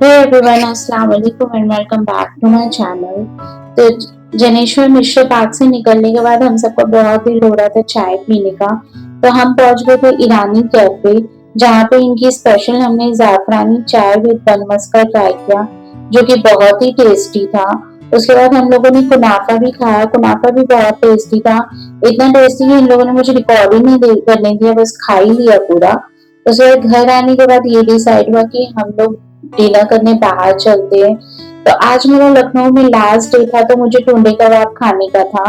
Hey everyone, अस्सलाम वालेकुम and welcome back to my channel। तो जनेश्वर मिश्र पार्क से निकलने के बाद हम सबको बहुत दिल हो रहा था चाय पीने का। तो हम पहुंच गए थे ईरानी कैफे, जहाँ पे इनकी स्पेशल हमने जाफरानी चाय विद बन मस्का ट्राई किया, जो कि बहुत ही टेस्टी था। उसके बाद हम लोगों ने कुनाफा भी खाया, कुनाफा भी बहुत टेस्टी था। इतना टेस्टी कि इन लोगों ने मुझे रिकॉर्ड ही नहीं करने दिया, बस खा ही लिया पूरा। उसके बाद घर आने के बाद ये डिसाइड हुआ कि हम लोग डिनर करने बाहर चलते हैं। तो आज मेरा लखनऊ में लास्ट डे था, तो मुझे टुंडे कबाब खाने का था।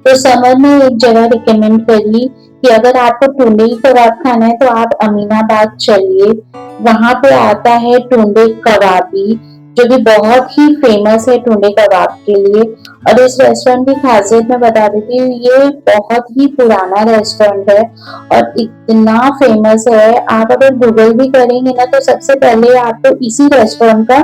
तो समर में एक जगह रिकमेंड करी कि अगर आपको टुंडे कबाब खाना है तो आप अमीनाबाद चलिए। वहां पे आता है टुंडे कबाबी, जो कि बहुत ही फेमस है टुंडे कबाब के लिए। और इस रेस्टोरेंट की खासियत मैं बता देती हूँ, ये बहुत ही पुराना रेस्टोरेंट है और इतना फेमस है। आप अगर गूगल भी करेंगे ना तो सबसे पहले आपको इसी रेस्टोरेंट का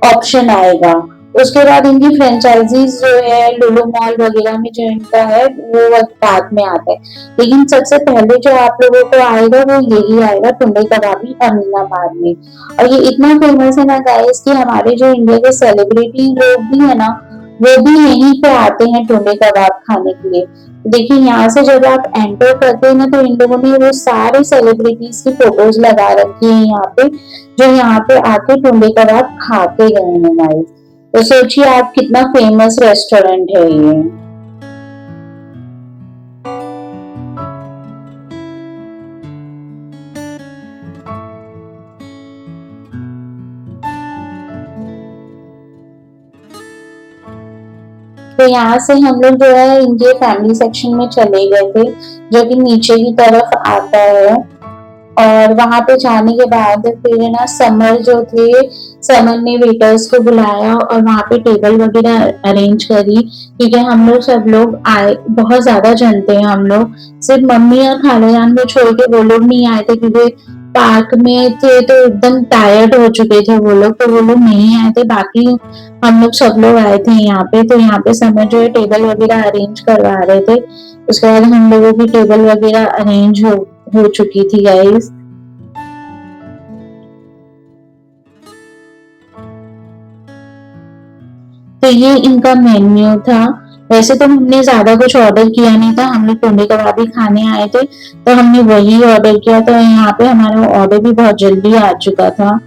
ऑप्शन आएगा। उसके बाद इनकी फ्रेंचाइजीज जो है लुलु मॉल वगैरह में जो इनका है वो बाद में आता है, लेकिन सबसे पहले जो आप लोगों को आएगा वो यही आएगा, टुंडे कबाबी अमीनाबाद में। और ये इतना फेमस है ना गाइस कि हमारे जो इंडिया के सेलिब्रिटी लोग भी है ना, वो भी यहीं पे आते हैं टुंडे कबाब खाने के लिए। देखिए यहाँ से जब आप एंटर करते हैं ना तो इन लोगों ने वो सारे सेलिब्रिटीज की फोटोज लगा रखी है यहाँ पे, जो यहाँ पे आके टुंडे कबाब खाते गए हैं गाइस। तो सोचिए आप कितना फेमस रेस्टोरेंट है ये। तो यहाँ से हम लोग जो है इनके फैमिली सेक्शन में चले गए थे, जो कि नीचे की तरफ आता है। और वहां पे जाने के बाद फिर ना समर जो थे, समर ने वेटर्स को बुलाया और वहां पे टेबल वगैरह अरेंज करी, क्योंकि हम लोग सब लोग आए, बहुत ज्यादा जन थे हम लोग। सिर्फ मम्मी और खालाजान को छोड़ के वो लोग नहीं आए थे, क्योंकि पार्क में थे तो एकदम टायर्ड हो चुके थे वो लोग, तो वो लोग नहीं आए थे। बाकी हम लोग सब लोग आए थे यहाँ पे। तो यहाँ पे समर जो है टेबल वगैरह अरेंज करवा रहे थे। उसके बाद हम लोगों की टेबल वगैरह अरेंज हो चुकी थी गाइस। तो ये इनका मेन्यू था। वैसे तो हमने ज्यादा कुछ ऑर्डर किया नहीं था, हम लोग टुंडे कबाब ही खाने आए थे, तो हमने वही ऑर्डर किया। तो यहाँ पे हमारा ऑर्डर भी बहुत जल्दी आ चुका था।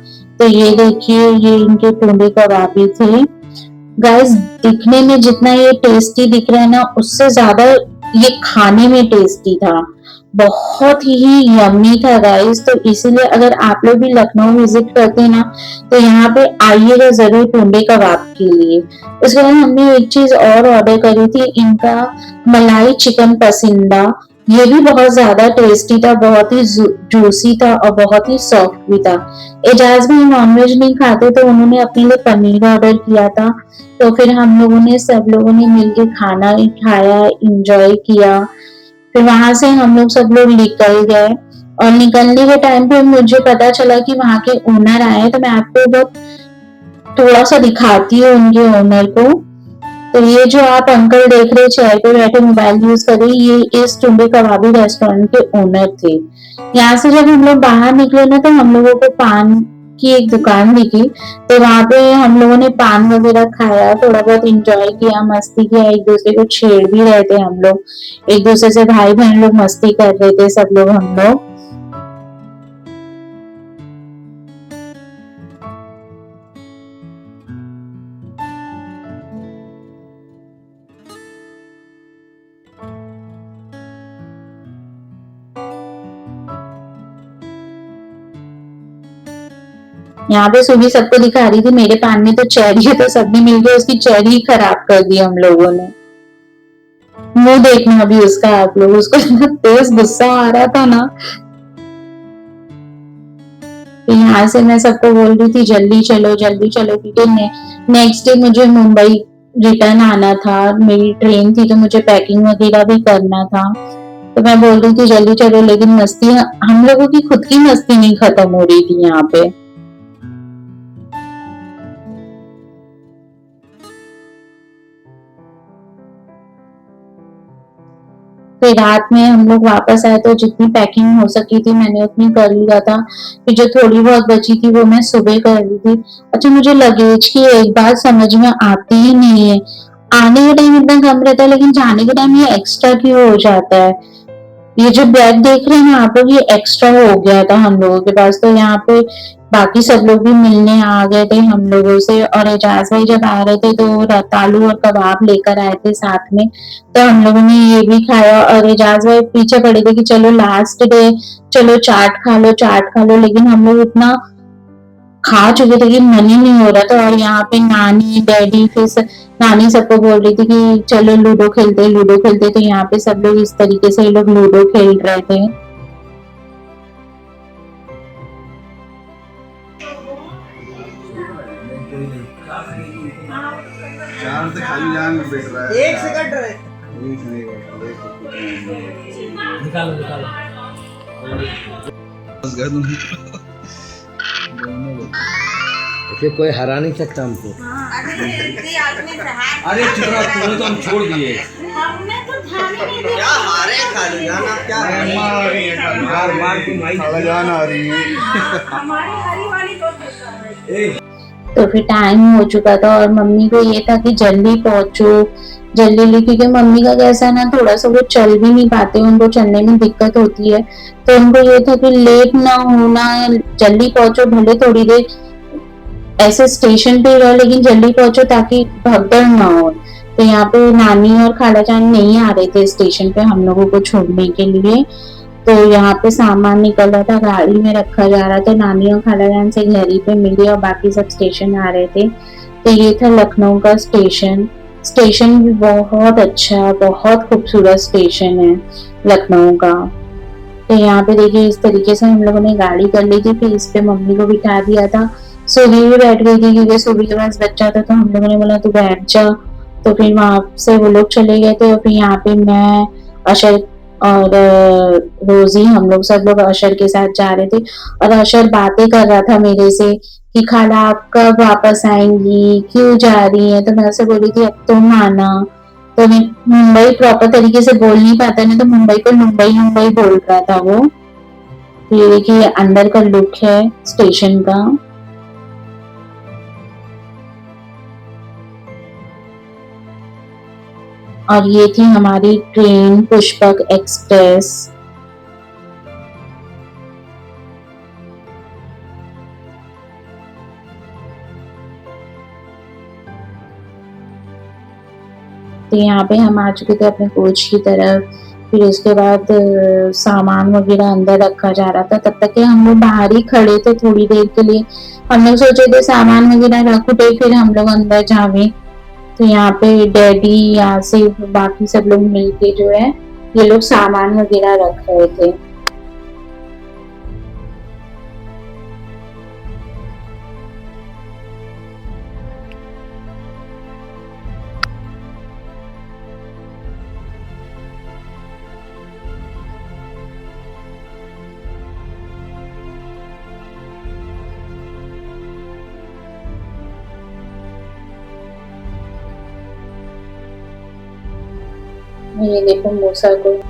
तो ये देखिए, ये इनके टुंडे कबाबी थे गाइस। दिखने में जितना ये टेस्टी दिख रहा है ना, उससे ज्यादा ये खाने में टेस्टी था। बहुत ही यम्मी था गाइस। तो इसीलिए अगर आप लोग भी लखनऊ विजिट करते हैं ना तो यहाँ पे आइएगा जरूर टुंडे कबाब के लिए। उसके बाद हमने एक चीज और ऑर्डर करी थी, इनका मलाई चिकन पसिंदा। ये भी बहुत ज्यादा टेस्टी था, बहुत ही जूसी था और बहुत ही सॉफ्ट भी था। एजाज भी नॉनवेज नहीं खाते, तो उन्होंने अपने लिए पनीर ऑर्डर किया था। तो फिर हम लोगों ने सब लोगों ने मिलके खाना खाया, इंजॉय किया। फिर वहां से हम लोग सब लोग निकल गए। और निकलने के टाइम पे मुझे पता चला कि वहां के ओनर आए, तो मैं आपको बहुत थोड़ा सा दिखाती हूँ उनके ओनर को। तो ये जो आप अंकल देख रहे चेयर पे बैठे मोबाइल यूज कर रहे, ये इस टुंडे कबाबी रेस्टोरेंट के ओनर थे। यहाँ से जब हम लोग बाहर निकले ना तो हम लोगों को पान की एक दुकान दिखी। तो वहां पे हम लोगों ने पान वगैरह खाया, थोड़ा बहुत इंजॉय किया, मस्ती किया, एक दूसरे को छेड़ भी रहे थे हम लोग। एक दूसरे से भाई बहन लोग मस्ती कर रहे थे सब लोग हम लोग। यहाँ पे सुबह सबको दिखा रही थी मेरे पान में तो चेरी है, तो सबने मिलकर उसकी चेरी ही खराब कर दी हम लोगों ने। मुंह देखना अभी उसका आप लोग, उसको इतना तेज गुस्सा आ रहा था ना। तो यहाँ से मैं सबको बोल रही थी जल्दी चलो जल्दी चलो, क्योंकि नेक्स्ट डे मुझे मुंबई रिटर्न आना था, मेरी ट्रेन थी, तो मुझे पैकिंग वगैरह भी करना था। तो मैं बोल रही थी जल्दी चलो, लेकिन मस्ती हम लोगों की खुद की मस्ती नहीं खत्म हो रही थी यहाँ पे। फिर रात में हम लोग वापस आए तो जितनी पैकिंग हो सकी थी मैंने उतनी कर लिया था। फिर जो थोड़ी बहुत बची थी वो मैं सुबह कर ली थी। अच्छा, मुझे लगेज की एक बात समझ में आती ही नहीं है, आने के टाइम इतना कम रहता है लेकिन जाने के टाइम ये एक्स्ट्रा क्यों हो जाता है। ये जो बैग देख रहे हैं ना आप लोग, ये एक्स्ट्रा हो गया था हम लोगों के पास। तो यहाँ पे बाकी सब लोग भी मिलने आ गए थे हम लोगों से, और एजाज भाई जब आ रहे थे तो रतालू और कबाब लेकर आए थे साथ में, तो हम लोगों ने ये भी खाया। और एजाज भाई पीछे पड़े थे कि चलो लास्ट डे, चलो चाट खा लो चाट खा लो, लेकिन हम लोग इतना खा चुके थे कि मन ही नहीं हो रहा था। और यहाँ पे नानी डैडी फिर नानी सबको बोल रही थी कि चलो लूडो खेलते। तो यहाँ पे सब लोग इस तरीके से ये लोग लूडो खेल रहे थे। चार से खाली जान में बैठ रहा है। एक सेकंड रहे। निकालो निकालो। बस कर दूँ। ऐसे कोई हरा नहीं सकता हमको। अरे चुप रहो, तुम्हें तो हम छोड़ दिए। हमने तो ध्यान ही नहीं दिया। क्या हारे खाली जान, आप क्या मार मार के माई खाला जान आ रही है। हमारी हरी वाली बहुत तो फिर टाइम हो चुका था और मम्मी को ये था कि जल्दी पहुंचो जल्दी, क्योंकि मम्मी का कैसा है ना, थोड़ा सा वो चल भी नहीं पाते, उनको चलने में दिक्कत होती है। तो उनको ये था कि लेट ना होना, जल्दी पहुंचो, भले थोड़ी देर ऐसे स्टेशन पे रहो लेकिन जल्दी पहुंचो ताकि भगदड़ ना हो। तो यहाँ पे नानी और खाला जान नहीं आ रहे थे स्टेशन पे हम लोगों को छोड़ने के लिए। तो यहाँ पे सामान निकल रहा था, गाड़ी में रखा जा रहा था। नानी और खाला जान से घर ही पे मिली और बाकी सब स्टेशन आ रहे थे। तो ये था लखनऊ का स्टेशन। स्टेशन भी बहुत अच्छा, बहुत खूबसूरत स्टेशन है लखनऊ का। तो यहाँ पे देखिए इस तरीके से हम लोगों ने गाड़ी कर ली थी, फिर इस पे मम्मी को बिठा दिया था। सुबह भी बैठ गई थी क्योंकि सुबह के पास बच्चा था, तो हम लोगों ने बोला तू बैठ जा। तो फिर वहां से वो लोग चले गए थे और फिर यहाँ पे मैं, अशर और रोजी, हम लोग सब लोग अशर के साथ जा रहे थे। और अशर बातें कर रहा था मेरे से कि खाला आप कब वापस आएंगी, क्यों जा रही है। तो मैं उसे बोली थी अब तुम आना। तो मैं मुंबई प्रॉपर तरीके से बोल नहीं पाता ना, तो मुंबई को मुंबई मुंबई बोल रहा था वो। तो ये देखिए अंदर का लुक है स्टेशन का। और ये थी हमारी ट्रेन पुष्पक एक्सप्रेस। तो यहाँ पे हम आ चुके थे अपने कोच की तरफ। फिर उसके बाद सामान वगैरह अंदर रखा जा रहा था, तब तक के हम लोग बाहर ही खड़े थे थोड़ी देर के लिए। हम लोग सोचे थे सामान वगैरह रख उठे फिर हम लोग अंदर जावे। तो यहाँ पे डैडी, आसिफ, बाकी सब लोग मिलके जो है ये लोग सामान वगैरह रख रहे थे। ये देखो मूसा को।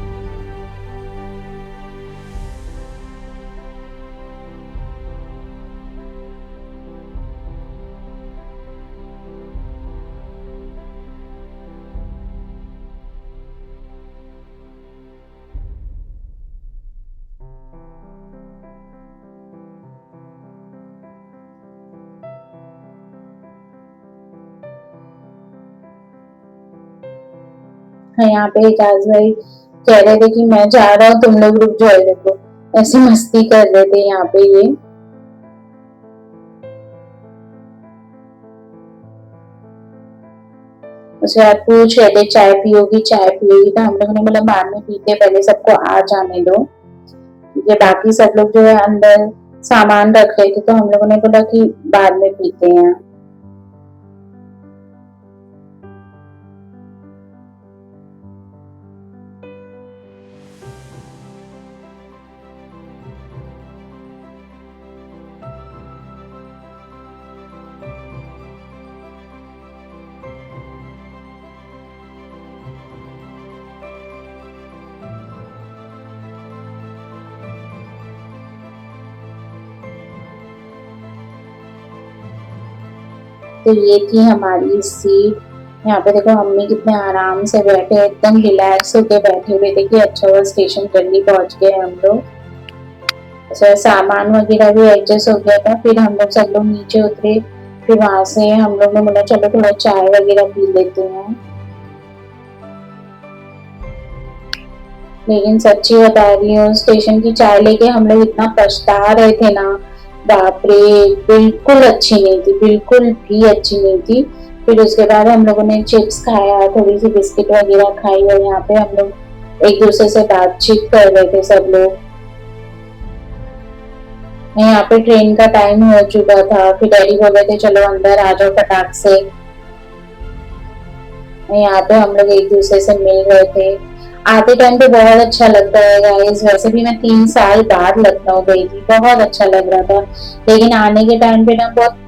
हाँ, यहाँ पे एजाज भाई कह रहे थे कि मैं जा रहा हूँ तुम लोग रुक जाओ, देखो ऐसी मस्ती कर रहे थे यहाँ पे ये। उसके बाद पूछ रहे थे चाय पियोगी चाय पियोगी, तो हम लोगों ने बोला बाद में पीते, पहले सबको आ जाने दो। ये बाकी सब लोग जो है अंदर सामान रख रहे थे, तो हम लोगों ने बोला कि बाद में पीते हैं। तो ये थी हमारी सीट। यहाँ पे देखो मम्मी कितने आराम से बैठे, एकदम रिलैक्स होके बैठे हुए थे कि अच्छा हुआ स्टेशन जल्दी पहुंच गए हम लोग। तो सामान वगैरह भी एडजस्ट हो गया था। फिर हम लोग सब लोग नीचे उतरे, फिर वहां से हम लोग ने बोला चलो थोड़ा चाय वगैरह पी लेते हैं। लेकिन सच्ची बता रही हूँ, स्टेशन की चाय लेके हम लोग इतना पछता रहे थे ना, बाप रे, बिल्कुल अच्छी नहीं थी, बिल्कुल भी अच्छी नहीं थी। फिर उसके बाद हम लोगों ने चिप्स खाया, थोड़ी सी बिस्किट वगैरह खाई, और यहाँ पे हम लोग एक दूसरे से बातचीत कर रहे थे सब लोग। यहाँ पे ट्रेन का टाइम हो चुका था, फिर डैडी बोल रहे थे चलो अंदर आ जाओ फटाक से। यहाँ पे हम लोग एक दूसरे से मिल रहे थे। आते टाइम पे बहुत अच्छा लगता है गाइस, वैसे भी मैं 3 साल बाद लखनऊ गई थी, बहुत अच्छा लग रहा था। लेकिन आने के टाइम पे ना बहुत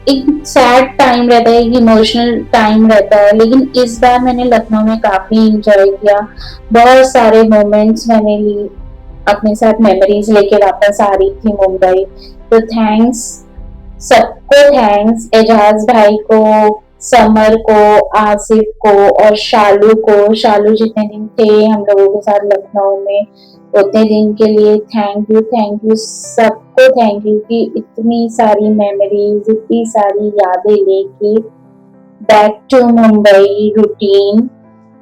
एक सैड टाइम रहता है, एक इमोशनल टाइम रहता है। लेकिन इस बार मैंने लखनऊ में काफी इंजॉय किया, बहुत सारे मोमेंट्स मैंने ली अपने साथ, मेमोरीज लेके वापस आ रही थी मुंबई। तो थैंक्स सबको, थैंक्स एजाज भाई को, समर को, आसिफ को और शालू को। शालू जितने दिन थे हम लोगों के साथ लखनऊ में, उतने दिन के लिए थैंक यू सबको, थैंक यू कि इतनी सारी मेमोरीज, इतनी सारी यादें लेके बैक टू मुंबई रूटीन।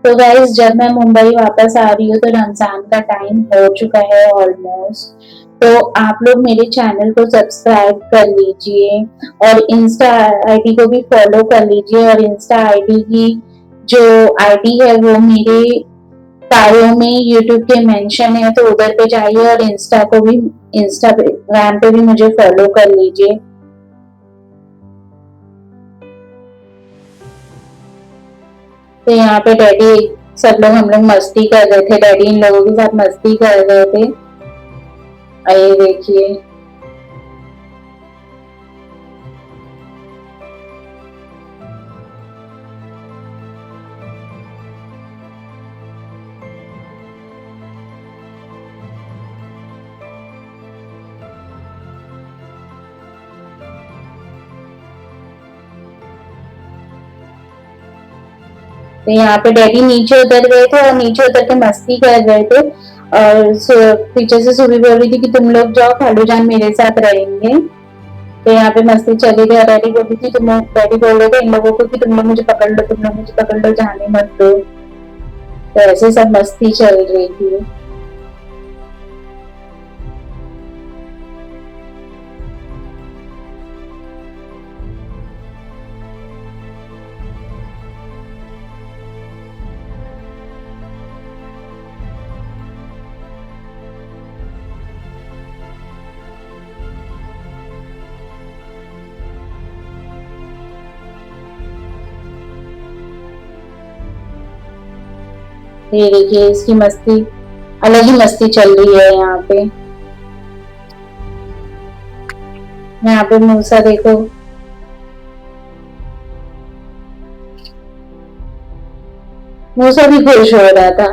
तो गाइस जब मैं मुंबई वापस आ रही हूँ तो रमजान का टाइम हो चुका है ऑलमोस्ट। तो आप लोग मेरे चैनल को सब्सक्राइब कर लीजिए और इंस्टा आईडी को भी फॉलो कर लीजिए। और इंस्टा आईडी की जो आईडी है वो मेरे बायो में यूट्यूब के मेंशन है, तो उधर पे जाइए और इंस्टा को भी, इंस्टाग्राम पे भी मुझे फॉलो कर लीजिए। तो यहाँ पे डैडी सब लोग, हम लोग मस्ती कर रहे थे, डैडी इन लोगों के साथ मस्ती कर रहे थे। आइए देखिए, तो यहाँ पे डैडी नीचे उतर गए थे और नीचे उतर के मस्ती कर रहे थे। और पीछे से सुबह बोल रही थी कि तुम लोग जाओ, खालू जान मेरे साथ रहेंगे। तो यहाँ पे मस्ती चली गई। डैडी बोल रही थी, डैडी बोल रहे थे इन लोगों को कि तुम लोग मुझे पकड़ लो, तुम लोग मुझे पकड़ लो, जाने मत दो। तो ऐसे सब मस्ती चल रही थी। ये देखिए इसकी मस्ती, अलग ही मस्ती चल रही है यहाँ पे। यहाँ पे मूसा देखो, मूसा भी खुश हो रहा था।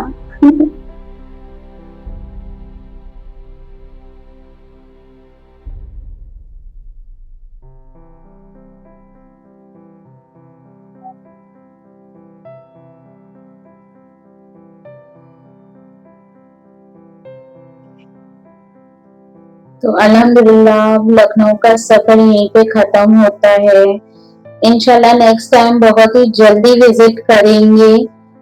तो अल्हम्दुलिल्लाह लखनऊ का सफर यहीं पे खत्म होता है। इंशाल्लाह नेक्स्ट टाइम बहुत ही जल्दी विजिट करेंगे।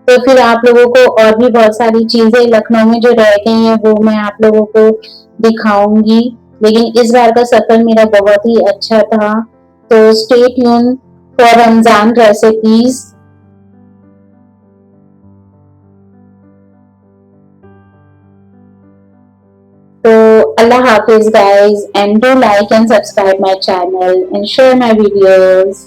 तो फिर आप लोगों को और भी बहुत सारी चीजें लखनऊ में जो रह गई हैं वो मैं आप लोगों को दिखाऊंगी। लेकिन इस बार का सफर मेरा बहुत ही अच्छा था। तो stay tune for Ramzan recipes. So Allah Hafiz guys, and do like and subscribe my channel and share my videos.